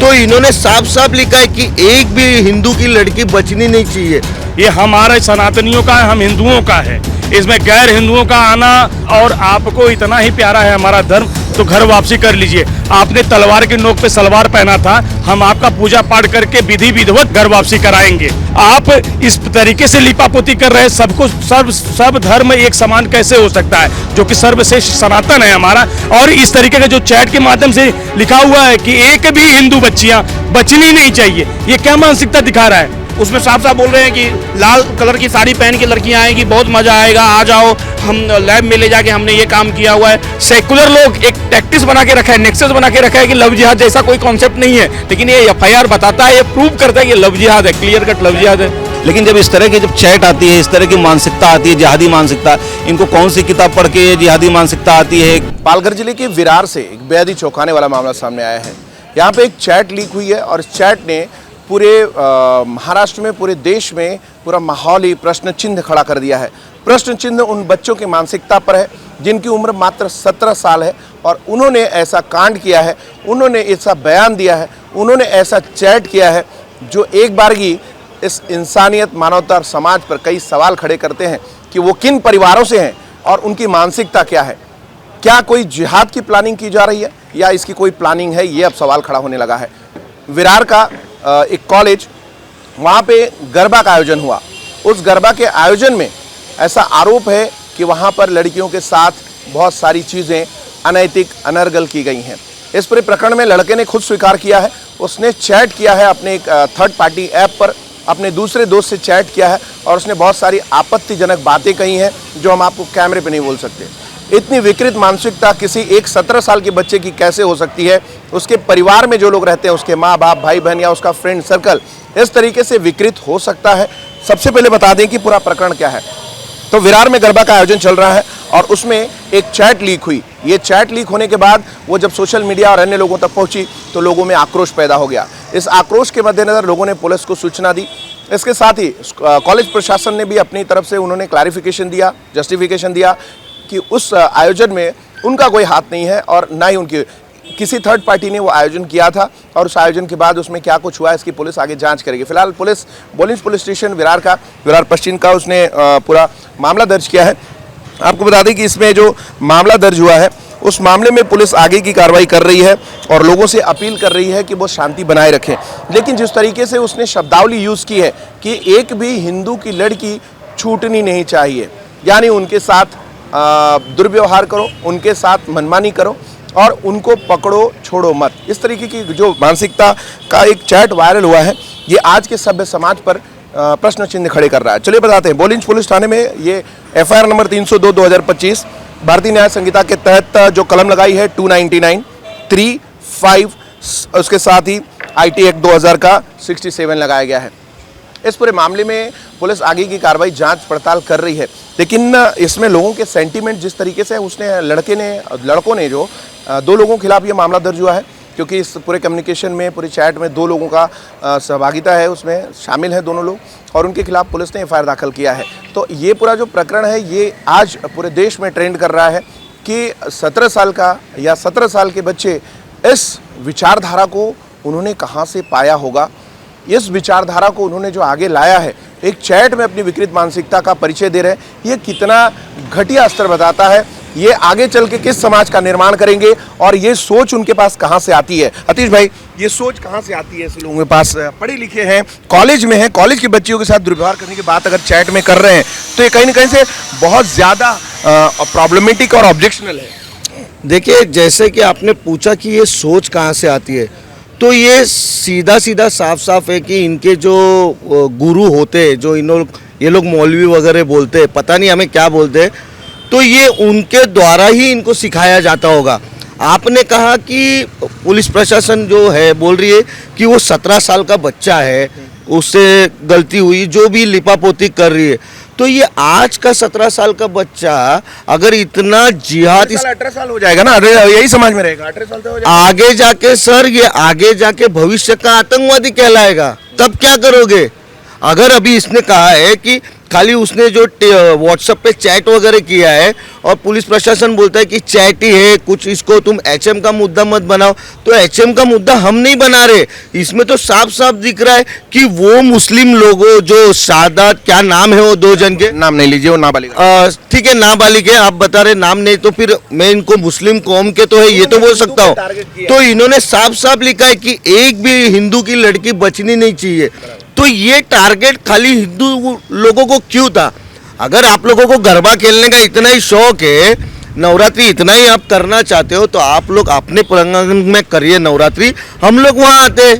तो इन्होंने साफ साफ लिखा है कि एक भी हिंदू की लड़की बचनी नहीं चाहिए। ये हमारे सनातनियों का है, हम हिंदुओं का है। इसमें गैर हिंदुओं का आना, और आपको इतना ही प्यारा है हमारा धर्म तो घर वापसी कर लीजिए। आपने तलवार के नोक पे सलवार पहना था, हम आपका पूजा पाठ करके विधि विधिवत घर वापसी कराएंगे। आप इस तरीके से लिपापोती कर रहे हैं, सबको सब धर्म एक समान कैसे हो सकता है, जो कि सर्वश्रेष्ठ सनातन है हमारा। और इस तरीके का जो चैट के माध्यम से लिखा हुआ है कि एक भी हिंदू बच्चियां बचनी नहीं चाहिए, ये क्या मानसिकता दिखा रहा है? उसमें साफ साफ बोल रहे हैं कि लाल कलर की साड़ी पहन के लड़कियां आएंगी, बहुत मजा आएगा, आ जाओ, हम लैब में ले जाके हमने ये काम किया हुआ है। सेकुलर लोग एक टैक्टिस बना के रखा है, नेक्सस बना के रखा है कि लव जिहाद जैसा कोई कॉन्सेप्ट नहीं है, लेकिन ये एफआईआर बताता है, ये प्रूव करता है कि लव जिहाद है, क्लियर कट लव जिहाद है। लेकिन जब इस तरह की जब चैट आती है, इस तरह की मानसिकता आती है, जिहादी मानसिकता, इनको कौन सी किताब पढ़ के ये जिहादी मानसिकता आती है? पालघर जिले के विरार से एक बेहद ही चौंकाने वाला मामला सामने आया है। यहाँ पे एक चैट लीक हुई है और इस चैट ने पूरे महाराष्ट्र में, पूरे देश में पूरा माहौल ही प्रश्न चिन्ह खड़ा कर दिया है। प्रश्न चिन्ह उन बच्चों की मानसिकता पर है जिनकी उम्र मात्र 17 साल है और उन्होंने ऐसा कांड किया है, उन्होंने ऐसा बयान दिया है, उन्होंने ऐसा चैट किया है जो एक बारगी इस इंसानियत, मानवता और समाज पर कई सवाल खड़े करते हैं कि वो किन परिवारों से हैं और उनकी मानसिकता क्या है। क्या कोई जिहाद की प्लानिंग की जा रही है या इसकी कोई प्लानिंग है, ये अब सवाल खड़ा होने लगा है। विरार का एक कॉलेज, वहाँ पे गरबा का आयोजन हुआ। उस गरबा के आयोजन में ऐसा आरोप है कि वहाँ पर लड़कियों के साथ बहुत सारी चीज़ें अनैतिक, अनर्गल की गई हैं। इस पूरे प्रकरण में लड़के ने खुद स्वीकार किया है, उसने चैट किया है अपने एक थर्ड पार्टी ऐप पर, अपने दूसरे दोस्त से चैट किया है और उसने बहुत सारी आपत्तिजनक बातें कही हैं जो हम आपको कैमरे पे नहीं बोल सकते। इतनी विकृत मानसिकता किसी एक 17 साल के बच्चे की कैसे हो सकती है? उसके परिवार में जो लोग रहते हैं, उसके माँ बाप, भाई बहन या उसका फ्रेंड सर्कल इस तरीके से विकृत हो सकता है। सबसे पहले बता दें कि पूरा प्रकरण क्या है। तो विरार में गरबा का आयोजन चल रहा है और उसमें एक चैट लीक हुई। ये चैट लीक होने के बाद वो जब सोशल मीडिया और अन्य लोगों तक पहुंची तो लोगों में आक्रोश पैदा हो गया। इस आक्रोश के मद्देनजर लोगों ने पुलिस को सूचना दी। इसके साथ ही कॉलेज प्रशासन ने भी अपनी तरफ से उन्होंने क्लैरिफिकेशन दिया, जस्टिफिकेशन दिया कि उस आयोजन में उनका कोई हाथ नहीं है और ना ही उनकी, किसी थर्ड पार्टी ने वो आयोजन किया था और उस आयोजन के बाद उसमें क्या कुछ हुआ इसकी पुलिस आगे जांच करेगी। फिलहाल पुलिस बोलिंज पुलिस स्टेशन विरार पश्चिम का उसने पूरा मामला दर्ज किया है। आपको बता दें कि इसमें जो मामला दर्ज हुआ है उस मामले में पुलिस आगे की कार्रवाई कर रही है और लोगों से अपील कर रही है कि वो शांति बनाए रखें। लेकिन जिस तरीके से उसने शब्दावली यूज़ की है कि एक भी हिंदू की लड़की छूटनी नहीं चाहिए, यानी उनके साथ दुर्व्यवहार करो, उनके साथ मनमानी करो और उनको पकड़ो छोड़ो मत, इस तरीके की जो मानसिकता का एक चैट वायरल हुआ है, ये आज के सभ्य समाज पर प्रश्न चिन्ह खड़े कर रहा है। चलिए बताते हैं, बोलिंज पुलिस थाने में ये एफआईआर नंबर 302/2025 भारतीय न्याय संहिता के तहत जो कलम लगाई है 299, 3(5), उसके साथ ही IT एक्ट 2000 का 67 लगाया गया है। इस पूरे मामले में पुलिस आगे की कार्रवाई, जांच पड़ताल कर रही है। लेकिन इसमें लोगों के सेंटीमेंट जिस तरीके से उसने लड़कों ने जो 2 लोगों के खिलाफ ये मामला दर्ज हुआ है, क्योंकि इस पूरे कम्युनिकेशन में, पूरे चैट में 2 लोगों का सहभागिता है, उसमें शामिल है दोनों लोग और उनके खिलाफ पुलिस ने एफआईआर दाखिल किया है। तो ये पूरा जो प्रकरण है ये आज पूरे देश में ट्रेंड कर रहा है कि 17 साल का या 17 साल के बच्चे इस विचारधारा को उन्होंने कहाँ से पाया होगा। इस विचारधारा को उन्होंने जो आगे लाया है, एक चैट में अपनी विकृत मानसिकता का परिचय दे रहे हैं, ये कितना घटिया स्तर बताता है। ये आगे चल के किस समाज का निर्माण करेंगे और ये सोच उनके पास कहाँ से आती है? अतीश भाई, ये सोच कहाँ से आती है ऐसे लोगों के पास? पढ़े लिखे हैं, कॉलेज में हैं, कॉलेज की बच्चियों के साथ दुर्व्यवहार करने की बात अगर चैट में कर रहे हैं तो ये कहीं ना कहीं से बहुत ज़्यादा प्रॉब्लमेटिक और ऑब्जेक्शनल है। देखिए, जैसे कि आपने पूछा कि ये सोच कहाँ से आती है, तो ये सीधा सीधा साफ साफ है कि इनके जो गुरु होते हैं, जो ये लोग मौलवी वगैरह बोलते हैं, पता नहीं हमें क्या बोलते हैं, तो ये उनके द्वारा ही इनको सिखाया जाता होगा। आपने कहा कि पुलिस प्रशासन जो है बोल रही है कि वो 17 साल का बच्चा है, उससे गलती हुई, जो भी लिपापोती कर रही है, तो ये आज का 17 साल का बच्चा अगर इतना जिहाद, 18 साल हो जाएगा ना, यही समाज में रहेगा, 18 साल तो हो जाएगा। आगे जाके सर, ये आगे जाके भविष्य का आतंकवादी कहलाएगा, तब क्या करोगे? अगर अभी इसने कहा है कि खाली उसने जो व्हाट्सएप पे चैट वगैरह किया है और पुलिस प्रशासन बोलता है कि चैट ही है, कुछ इसको तुम एचएम का मुद्दा मत बनाओ। तो एचएम का मुद्दा हम नहीं बना रहे, इसमें तो साफ साफ दिख रहा है कि वो मुस्लिम लोगों जो सादात, क्या नाम है वो दो जन के, नाम नहीं लीजिए, वो नाबालिग ठीक है नाबालिग है, आप बता रहे नाम नहीं, तो फिर मैं इनको मुस्लिम कौम के तो है ये तो बोल सकता हूँ। तो इन्होंने साफ साफ लिखा है कि एक भी हिंदू की लड़की बचनी नहीं चाहिए। तो ये टारगेट खाली हिंदू लोगों को क्यों था? अगर आप लोगों को गरबा खेलने का इतना ही शौक है, नवरात्रि इतना ही आप करना चाहते हो, तो आप लोग अपने प्रांगण में करिए नवरात्रि, हम लोग वहाँ आते हैं।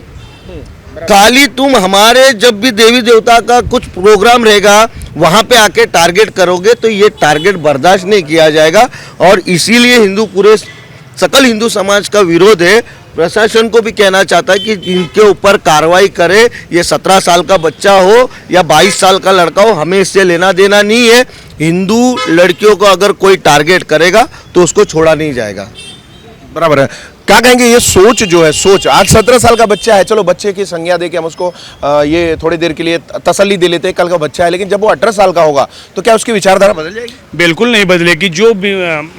खाली तुम हमारे जब भी देवी देवता का कुछ प्रोग्राम रहेगा वहाँ पे आके टारगेट करोगे तो ये टारगेट बर्दाश्त नहीं किया जाएगा। और इसीलिए पूरे सकल हिंदू समाज का विरोध है। प्रशासन को भी कहना चाहता है कि इनके ऊपर कार्रवाई करे। ये 17 साल का बच्चा हो या 22 साल का लड़का हो, हमें इससे लेना देना नहीं है। हिंदू लड़कियों को अगर कोई टारगेट करेगा तो उसको छोड़ा नहीं जाएगा। बराबर है। क्या कहेंगे ये सोच जो है, सोच आज 17 साल का बच्चा है, चलो बच्चे की संज्ञा दे के हम उसको ये थोड़ी देर के लिए तसल्ली दे लेते हैं, कल का बच्चा है, लेकिन जब वो 18 साल का होगा तो क्या उसकी विचारधारा बदल जाएगी? बिल्कुल नहीं बदलेगी। जो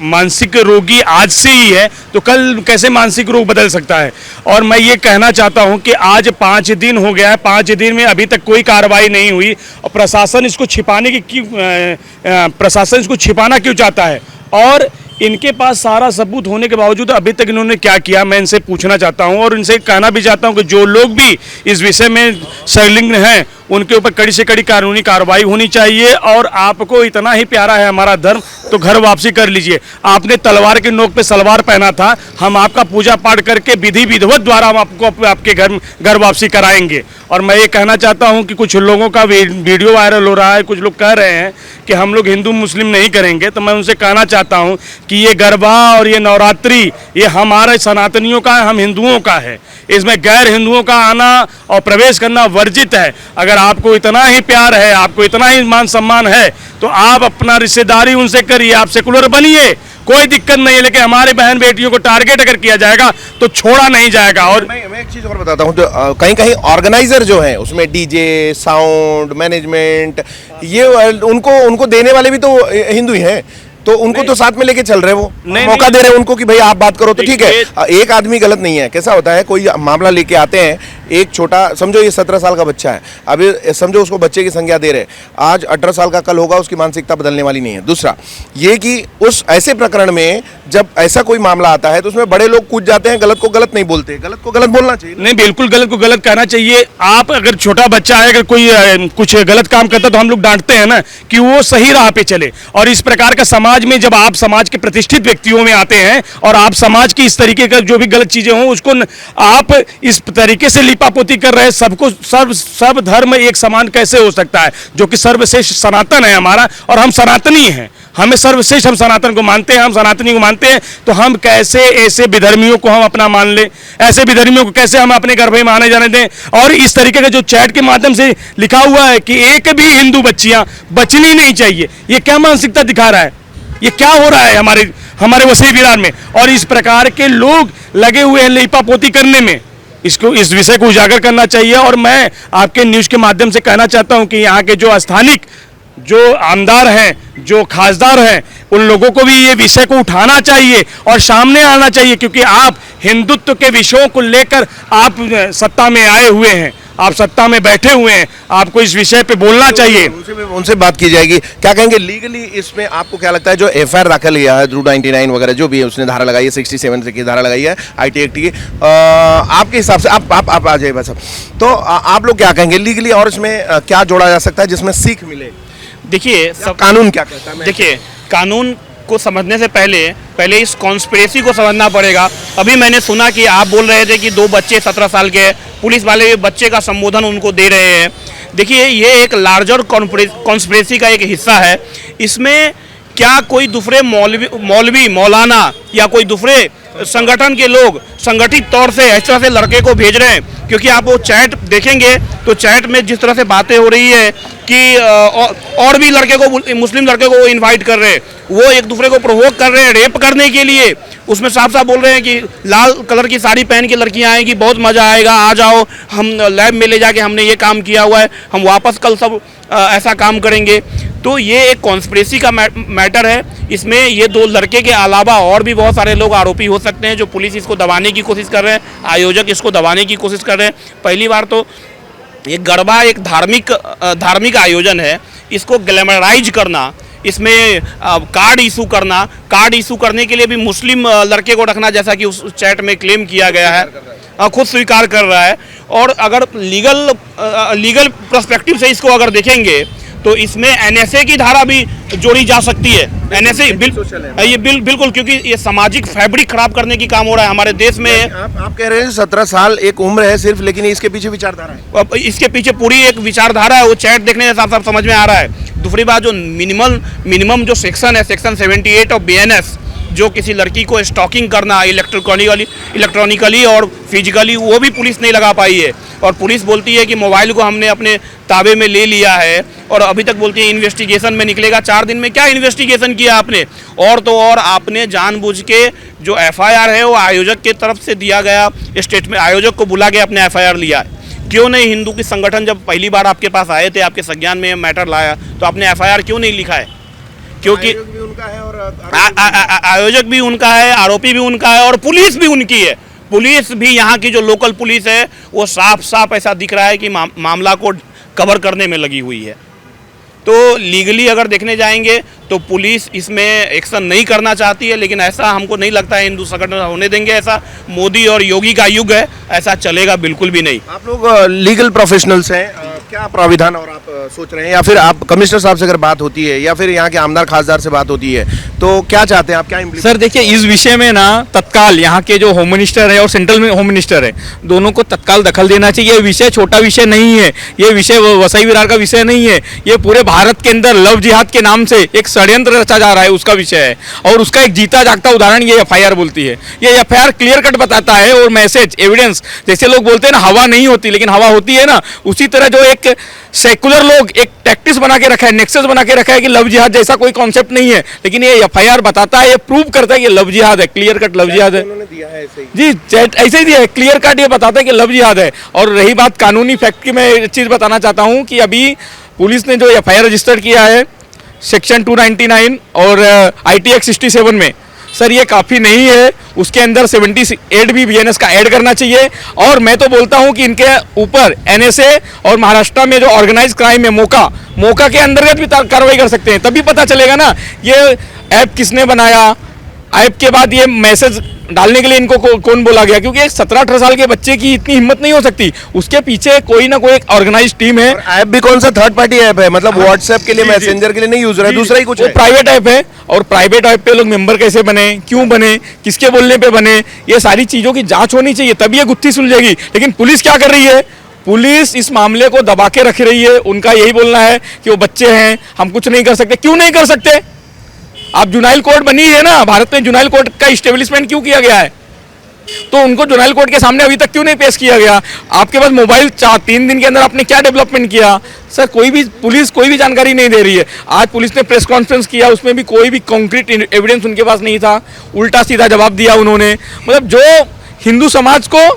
मानसिक रोगी आज से ही है तो कल कैसे मानसिक रोग बदल सकता है? और मैं ये कहना चाहता हूँ कि आज 5 दिन हो गया है, 5 दिन में अभी तक कोई कार्रवाई नहीं हुई और प्रशासन इसको छिपाना क्यों चाहता है? और इनके पास सारा सबूत होने के बावजूद अभी तक इन्होंने क्या किया, मैं इनसे पूछना चाहता हूं और इनसे कहना भी चाहता हूं कि जो लोग भी इस विषय में संलिग्न हैं उनके ऊपर कड़ी से कड़ी कानूनी कार्रवाई होनी चाहिए। और आपको इतना ही प्यारा है हमारा धर्म तो घर वापसी कर लीजिए। आपने तलवार के नोक पे सलवार पहना था, हम आपका पूजा पाठ करके विधि विधिवत द्वारा हम आपको आपके घर वापसी कराएंगे। और मैं ये कहना चाहता हूं कि कुछ लोगों का वीडियो वायरल हो रहा है, कुछ लोग कह रहे हैं कि हम लोग हिंदू मुस्लिम नहीं करेंगे, तो मैं उनसे कहना चाहता हूं कि ये गरबा और ये नवरात्रि ये हमारे सनातनियों का है, हम हिंदुओं का है। इसमें गैर हिंदुओं का आना और प्रवेश करना वर्जित है। अगर आपको इतना ही प्यार है, आपको इतना ही मान सम्मान है तो आप अपना रिश्तेदारी उनसे करिए, आप सेकुलर बनिए, कोई दिक्कत नहीं है। लेकिन हमारे बहन बेटियों को टारगेट अगर किया जाएगा तो छोड़ा नहीं जाएगा। और मैं एक चीज और बताता हूँ, तो कहीं कहीं ऑर्गेनाइजर जो है उसमें डीजे, साउंड, मैनेजमेंट, ये उनको देने वाले भी तो हिंदू ही हैं, तो उनको तो साथ में लेके चल रहे, वो मौका दे रहे हैं उनको कि भाई आप बात करो तो ठीक है। एक आदमी गलत नहीं है। कैसा होता है, कोई मामला लेके आते हैं, एक छोटा समझो ये 17 साल का बच्चा है, अभी समझो उसको बच्चे की संज्ञा दे रहे, आज 18 साल का कल होगा, उसकी मानसिकता बदलने वाली नहीं है। दूसरा ये कि उस ऐसे प्रकरण में जब ऐसा कोई मामला आता है तो उसमें बड़े लोग कूद जाते हैं, गलत को गलत नहीं बोलते, गलत को गलत बोलना चाहिए। नहीं, बिल्कुल गलत को गलत कहना चाहिए। आप अगर छोटा बच्चा है, अगर कोई कुछ गलत काम करता तो हम लोग डांटते हैं ना कि वो सही राह पे चले। और इस प्रकार का समाज में जब आप समाज के प्रतिष्ठित व्यक्तियों में आते हैं और आप समाज की इस तरीके का जो भी गलत चीजें हों उसको आप इस तरीके से लिपापोती कर रहे हैं, सबको सर्व धर्म एक समान कैसे हो सकता है? जो कि सर्वश्रेष्ठ सनातन है हमारा और हम सनातनी हैं, हमें सर्वश्रेष्ठ, हम सनातन को मानते हैं, हम सनातनी को मानते हैं, तो हम कैसे ऐसे विधर्मियों को हम अपना मान लें? ऐसे विधर्मियों को कैसे हम अपने घर में माने जाने दें? और इस तरीके का जो चैट के माध्यम से लिखा हुआ है कि एक भी हिंदू बच्चियां बचनी नहीं चाहिए, ये क्या मानसिकता दिखा रहा है? ये क्या हो रहा है हमारे वसई विरार में? और इस प्रकार के लोग लगे हुए हैं लिपापोती करने में। इसको, इस विषय को उजागर करना चाहिए। और मैं आपके न्यूज़ के माध्यम से कहना चाहता हूं कि यहाँ के जो स्थानिक जो आमदार हैं, जो खासदार हैं, उन लोगों को भी ये विषय को उठाना चाहिए और सामने आना चाहिए, क्योंकि आप हिंदुत्व के विषयों को लेकर आप सत्ता में आए हुए हैं, आप सत्ता में बैठे हुए हैं, आपको इस विषय पे बोलना चाहिए। उनसे बात की जाएगी। क्या कहेंगे लीगली इसमें आपको क्या लगता है, जो एफआईआर दाखिल किया है, 299 वगैरह जो भी है उसने धारा लगाई है, 67 की धारा लगाई है IT एक्ट की, आपके हिसाब से आप आ जाइए बस। तो आप लोग क्या कहेंगे लीगली, और इसमें क्या जोड़ा जा सकता है जिसमें सीख मिले? देखिए कानून क्या कहता है? देखिए, कानून को समझने से पहले इस कॉन्स्पिरेसी को समझना पड़ेगा। अभी मैंने सुना कि आप बोल रहे थे कि 2 बच्चे 17 साल के, पुलिस वाले बच्चे का संबोधन उनको दे रहे हैं। देखिए, ये एक लार्जर कॉन्स्पिरेसी का एक हिस्सा है। इसमें क्या कोई दूसरे मौलवी मौलाना या कोई दूसरे संगठन के लोग संगठित तौर से इस तरह से लड़के को भेज रहे हैं? क्योंकि आप वो चैट देखेंगे तो चैट में जिस तरह से बातें हो रही है कि और भी लड़के को, मुस्लिम लड़के को इनवाइट कर रहे हैं, वो एक दूसरे को प्रोवोक कर रहे हैं रेप करने के लिए। उसमें साफ साफ बोल रहे हैं कि लाल कलर की साड़ी पहन के लड़कियां आएंगी, बहुत मज़ा आएगा, आ जाओ, हम लैब में ले जाके हमने ये काम किया हुआ है, हम वापस कल सब ऐसा काम करेंगे। तो ये एक कॉन्स्पिरेसी का मैटर है। इसमें ये दो लड़के के अलावा और भी बहुत सारे लोग आरोपी हो सकते हैं, जो पुलिस इसको दबाने की कोशिश कर रहे हैं, आयोजक इसको दबाने की कोशिश कर रहे हैं। पहली बार तो ये गरबा एक धार्मिक आयोजन है, इसको ग्लैमराइज करना, इसमें कार्ड इशू करना, कार्ड इशू करने के लिए भी मुस्लिम लड़के को रखना, जैसा कि उस चैट में क्लेम किया गया है, खुद स्वीकार कर रहा है। और अगर लीगल पर्सपेक्टिव से इसको अगर देखेंगे तो इसमें एनएसए की धारा भी जोड़ी जा सकती है। एनएसए बिल्कुल, क्योंकि ये सामाजिक फैब्रिक खराब करने की काम हो रहा है हमारे देश में। आप कह रहे हैं 17 साल एक उम्र है सिर्फ, लेकिन इसके पीछे विचारधारा है। अब इसके पीछे पूरी एक विचारधारा है, वो चैट देखने से साफ समझ में आ रहा है। दूसरी बात, जो मिनिमम जो सेक्शन है, सेक्शन 78 ऑफ बीएनएस, जो किसी लड़की को स्टॉकिंग करना इलेक्ट्रॉनिकली और फिजिकली, वो भी पुलिस नहीं लगा पाई है। और पुलिस बोलती है कि मोबाइल को हमने अपने ताबे में ले लिया है, और अभी तक बोलती है इन्वेस्टिगेशन में निकलेगा। 4 दिन में क्या इन्वेस्टिगेशन किया आपने? और तो और आपने जानबूझ के जो एफआईआर है वो आयोजक के तरफ से दिया गया स्टेटमेंट, आयोजक को बुला के अपने एफआईआर लिया। क्यों नहीं हिंदू की संगठन जब पहली बार आपके पास आए थे, आपके संज्ञान में मैटर लाया, तो आपने एफआईआर क्यों नहीं लिखा है? क्योंकि आयोजक भी उनका है, आरोपी भी उनका है, और पुलिस भी उनकी है। पुलिस भी यहाँ की जो लोकल पुलिस है वो साफ साफ ऐसा दिख रहा है कि मामला को कवर करने में लगी हुई है। तो लीगली अगर देखने जाएंगे तो पुलिस इसमें एक्शन नहीं करना चाहती है, लेकिन ऐसा हमको नहीं लगता है हिंदू संगठन होने देंगे। ऐसा मोदी और योगी का युग है, ऐसा चलेगा बिल्कुल भी नहीं। आप लोग लीगल प्रोफेशनल्स हैं, क्या प्राविधान और आप सोच रहे हैं, या फिर आप कमिश्नर साहब से अगर बात होती है या फिर यहाँ के आमदार खासदार से बात होती है, तो क्या चाहते हैं आप? क्या सर देखिए, इस विषय में ना तत्काल यहाँ के जो होम मिनिस्टर है और सेंट्रल में होम मिनिस्टर है, दोनों को तत्काल दखल देना चाहिए। ये विषय छोटा विषय नहीं है, ये विषय वसई विरार का विषय नहीं है, ये पूरे भारत के अंदर लव जिहाद के नाम से एक षड्यंत्र रचा जा रहा है, उसका विषय है। और उसका एक जीता जागता उदाहरण ये एफआईआर बोलती है। ये एफआईआर क्लियर कट बताता है, और मैसेज एविडेंस, जैसे लोग बोलते हैं ना हवा नहीं होती, लेकिन हवा होती है ना, उसी तरह जो एक सेकुलर लोग एक टैक्टिस बना के रखा है, नेक्सस बना के रखा है कि लव जिहाद जैसा कोई कॉन्सेप्ट नहीं है, लेकिन ये एफआईआर बताता है, ये प्रूव करता है कि लव जिहाद है, क्लियर कट लव जिहाद है। जी, चैट ऐसे ही दिया है, क्लियर कट ये बताता है कि लव जिहाद है। और रही बात कानूनी फैक्ट की, मैं एक चीज़ बताना चाहता हूँ कि अभी पुलिस ने जो एफआईआर रजिस्टर किया है सेक्शन 299 और IT एक्ट 67 में, सर ये काफ़ी नहीं है, उसके अंदर 78 भी बीएनएस का ऐड करना चाहिए। और मैं तो बोलता हूं कि इनके ऊपर एनएसए और महाराष्ट्र में जो ऑर्गेनाइज क्राइम है मोका के अंतर्गत भी कार्रवाई कर सकते हैं। तभी पता चलेगा ना ये ऐप किसने बनाया, ऐप के बाद ये मैसेज डालने के लिए इनको कौन बोला गया, क्योंकि एक 17-18 साल के बच्चे की इतनी हिम्मत नहीं हो सकती, उसके पीछे कोई ना कोई एक ऑर्गेनाइज टीम है। ऐप भी कौन सा थर्ड पार्टी ऐप है, मतलब व्हाट्सएप के लिए, मैसेंजर के लिए नहीं यूज रहा है, दूसरा ही कुछ है। प्राइवेट ऐप है, और प्राइवेट ऐप पे लोग मेंबर कैसे बने, क्यों बने, किसके बोलने पे बने, ये सारी चीजों की जांच होनी चाहिए, तभी ये गुत्थी सुलझेगी। लेकिन पुलिस क्या कर रही है? पुलिस इस मामले को दबा के रख रही है। उनका यही बोलना है कि वो बच्चे हैं, हम कुछ नहीं कर सकते। क्यों नहीं कर सकते? आप जुनाइल कोर्ट बनी है ना, भारत में जुनाइल कोर्ट का इस्टेब्लिशमेंट क्यों किया गया है? तो उनको जुनाइल कोर्ट के सामने अभी तक क्यों नहीं पेश किया गया? आपके पास मोबाइल 3 दिन के अंदर आपने क्या डेवलपमेंट किया? सर पुलिस कोई भी जानकारी नहीं दे रही है। आज पुलिस ने प्रेस कॉन्फ्रेंस किया, उसमें भी कोई भी कॉन्क्रीट एविडेंस उनके पास नहीं था, उल्टा सीधा जवाब दिया उन्होंने। मतलब जो हिंदू समाज को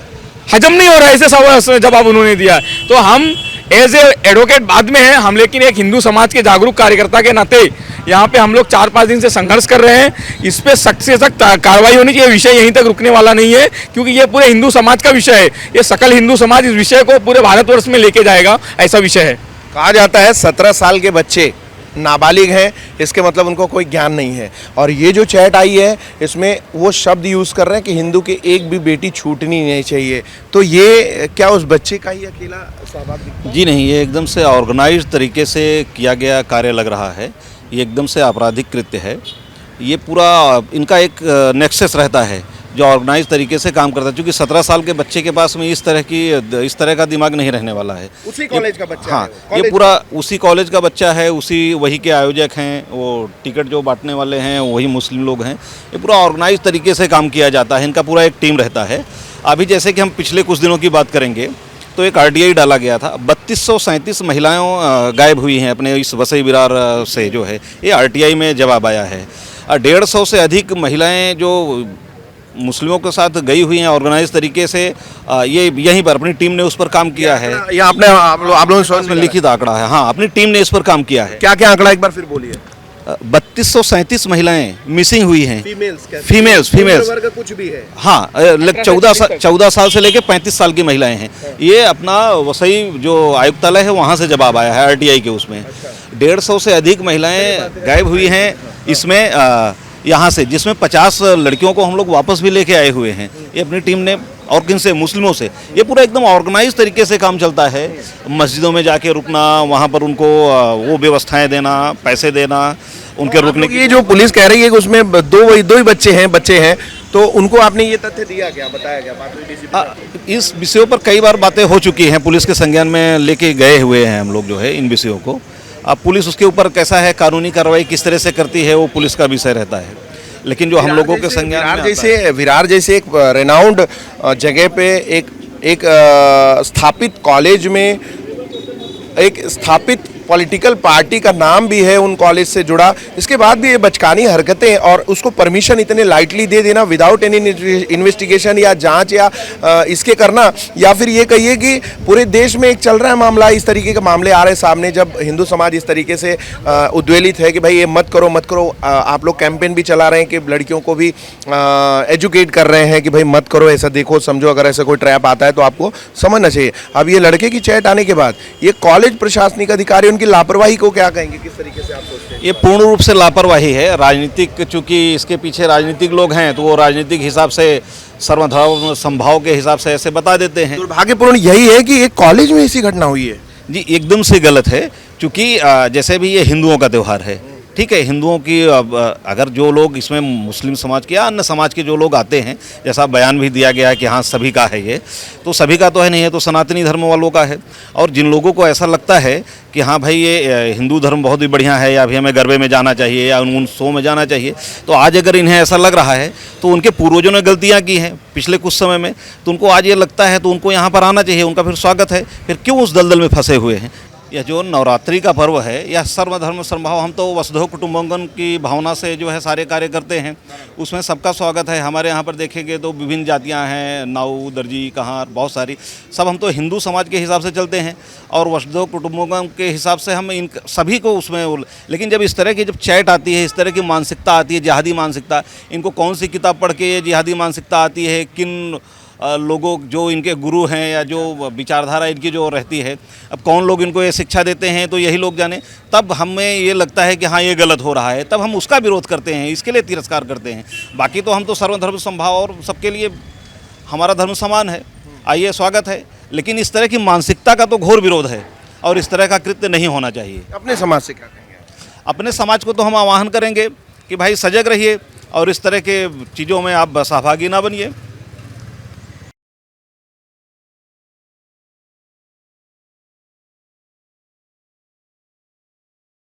हजम नहीं हो रहा है, ऐसे जवाब उन्होंने दिया। तो हम एज ए एडवोकेट बाद में हैं हम, लेकिन एक हिंदू समाज के जागरूक कार्यकर्ता के नाते यहाँ पे हम लोग 4-5 दिन से संघर्ष कर रहे हैं। इस पे सख्त से सख्त कार्रवाई होनी चाहिए। विषय यहीं तक रुकने वाला नहीं है, क्योंकि ये पूरे हिंदू समाज का विषय है। ये सकल हिंदू समाज इस विषय को पूरे भारतवर्ष में लेके जाएगा, ऐसा विषय है। कहा जाता है 17 साल के बच्चे नाबालिग हैं, इसके मतलब उनको कोई ज्ञान नहीं है। और ये जो चैट आई है, इसमें वो शब्द यूज़ कर रहे हैं कि हिंदू की एक भी बेटी छूटनी नहीं चाहिए। तो ये क्या उस बच्चे का ही अकेला सहभाग दिखता है? जी नहीं, ये एकदम से ऑर्गेनाइज तरीके से किया गया कार्य लग रहा है। ये एकदम से आपराधिक कृत्य है। ये पूरा इनका एक नेक्सस रहता है जो ऑर्गेनाइज तरीके से काम करता है, क्योंकि 17 साल के बच्चे के पास में इस तरह का दिमाग नहीं रहने वाला है। उसी कॉलेज का बच्चा हाँ, है ये पूरा उसी कॉलेज का बच्चा है, वही के आयोजक हैं, वो टिकट जो बांटने वाले हैं वही मुस्लिम लोग हैं। ये पूरा ऑर्गेनाइज तरीके से काम किया जाता है, इनका पूरा एक टीम रहता है। अभी जैसे कि हम पिछले कुछ दिनों की बात करेंगे तो एक RTI डाला गया था, 3237 महिलाएं गायब हुई हैं अपने इस वसई विरार से, जो है ये RTI में जवाब आया है। 150 से अधिक महिलाएं जो मुस्लिमों के साथ गई हुई हैं ऑर्गेनाइज तरीके से। ये यहीं पर अपनी टीम ने उस पर काम किया है। ये आपने आप लोगों ने सोच इसमें लिखित आंकड़ा है। हाँ, अपनी टीम ने इस पर काम किया है। क्या क्या आंकड़ा एक बार फिर बोलिए। 3237 महिलाएं मिसिंग हुई हैं। फीमेल्स फीमेल्स वर्ग कुछ भी है। हाँ, 14 साल से लेकर 35 साल की महिलाएं हैं। ये अपना वसई जो आयुक्तालय है वहाँ से जवाब आया है, आरटीआई के उसमें 150 से अधिक महिलाएं गायब हुई हैं इसमें यहाँ से, जिसमें 50 लड़कियों को हम लोग वापस भी लेके आए हुए हैं। ये अपनी टीम ने, और किन से, मुस्लिमों से। ये पूरा एकदम ऑर्गेनाइज तरीके से काम चलता है। मस्जिदों में जाके रुकना, वहाँ पर उनको वो व्यवस्थाएं देना, पैसे देना, उनके रुकने की। ये जो पुलिस कह रही है कि उसमें दो ही बच्चे हैं, तो उनको आपने ये तथ्य दिया क्या, बताया क्या? बात हुई डीसीपी? इस विषयों पर कई बार बातें हो चुकी हैं, पुलिस के संज्ञान में लेके गए हुए हैं हम लोग जो है इन विषयों को। अब पुलिस उसके ऊपर कैसा है, कानूनी कार्रवाई किस तरह से करती है, वो पुलिस का विषय रहता है। लेकिन जो हम लोगों के संज्ञान में विरार जैसे एक रेनाउंड जगह पे एक स्थापित कॉलेज में एक स्थापित पॉलिटिकल पार्टी का नाम भी है उन कॉलेज से जुड़ा, इसके बाद भी ये बचकानी हरकतें और उसको परमिशन इतने लाइटली दे देना विदाउट एनी इन्वेस्टिगेशन या जांच या इसके करना, या फिर ये कहिए कि पूरे देश में एक चल रहा है मामला, इस तरीके के मामले आ रहे हैं सामने जब हिंदू समाज इस तरीके से उद्वेलित है कि भाई ये मत करो। आप लोग कैंपेन भी चला रहे हैं कि लड़कियों को भी एजुकेट कर रहे हैं कि भाई मत करो, ऐसा देखो समझो, अगर ऐसा कोई ट्रैप आता है तो आपको समझना चाहिए। अब ये लड़के की चैट आने के बाद ये कॉलेज प्रशासनिक अधिकारी उनकी लापरवाही को क्या कहेंगे, किस तरीके से आप सोचते हैं? ये पूर्ण रूप से लापरवाही है। राजनीतिक, चूंकि इसके पीछे राजनीतिक लोग हैं तो वो राजनीतिक हिसाब से सर्वधर्म संभाव के हिसाब से ऐसे बता देते हैं। दुर्भाग्यपूर्ण यही है कि एक कॉलेज में ऐसी घटना हुई है। जी, एकदम से गलत है। चूंकि जैसे भी ये हिंदुओं का त्यौहार है, ठीक है, हिंदुओं की अगर जो लोग इसमें मुस्लिम समाज के या अन्य समाज के जो लोग आते हैं, जैसा बयान भी दिया गया है कि हाँ सभी का है ये, तो सभी का तो है नहीं है, तो सनातनी धर्म वालों का है। और जिन लोगों को ऐसा लगता है कि हाँ भाई ये हिंदू धर्म बहुत ही बढ़िया है या अभी हमें गरबे में जाना चाहिए या उन शो में जाना चाहिए, तो आज अगर इन्हें ऐसा लग रहा है तो उनके पूर्वजों ने गलतियाँ की हैं पिछले कुछ समय में, तो उनको आज ये लगता है तो उनको यहाँ पर आना चाहिए, उनका फिर स्वागत है। फिर क्यों उस दलदल में फंसे हुए हैं? यह जो नवरात्रि का पर्व है, यह सर्वधर्म समभाव, हम तो वसुधैव कुटुंबकम की भावना से जो है सारे कार्य करते हैं, उसमें सबका स्वागत है। हमारे यहाँ पर देखेंगे तो विभिन्न जातियाँ हैं, नाऊ, दर्जी, कहार, बहुत सारी, सब हम तो हिंदू समाज के हिसाब से चलते हैं और वसुधैव कुटुंबकम के हिसाब से हम इन सभी को उसमें। लेकिन जब इस तरह की जब चैट आती है, इस तरह की मानसिकता आती है, जिहादी मानसिकता, इनको कौन सी किताब पढ़ के ये जिहादी मानसिकता आती है, किन लोगों जो इनके गुरु हैं या जो विचारधारा इनकी जो रहती है, अब कौन लोग इनको ये शिक्षा देते हैं तो यही लोग जाने। तब हमें ये लगता है कि हाँ ये गलत हो रहा है, तब हम उसका विरोध करते हैं, इसके लिए तिरस्कार करते हैं। बाकी तो हम तो सर्वधर्म समभाव और सबके लिए हमारा धर्म समान है, आइए स्वागत है। लेकिन इस तरह की मानसिकता का तो घोर विरोध है और इस तरह का कृत्य नहीं होना चाहिए। अपने समाज से क्या कहेंगे? अपने समाज को तो हम आह्वान करेंगे कि भाई सजग रहिए और इस तरह के चीज़ों में आप सहभागी ना बनिए।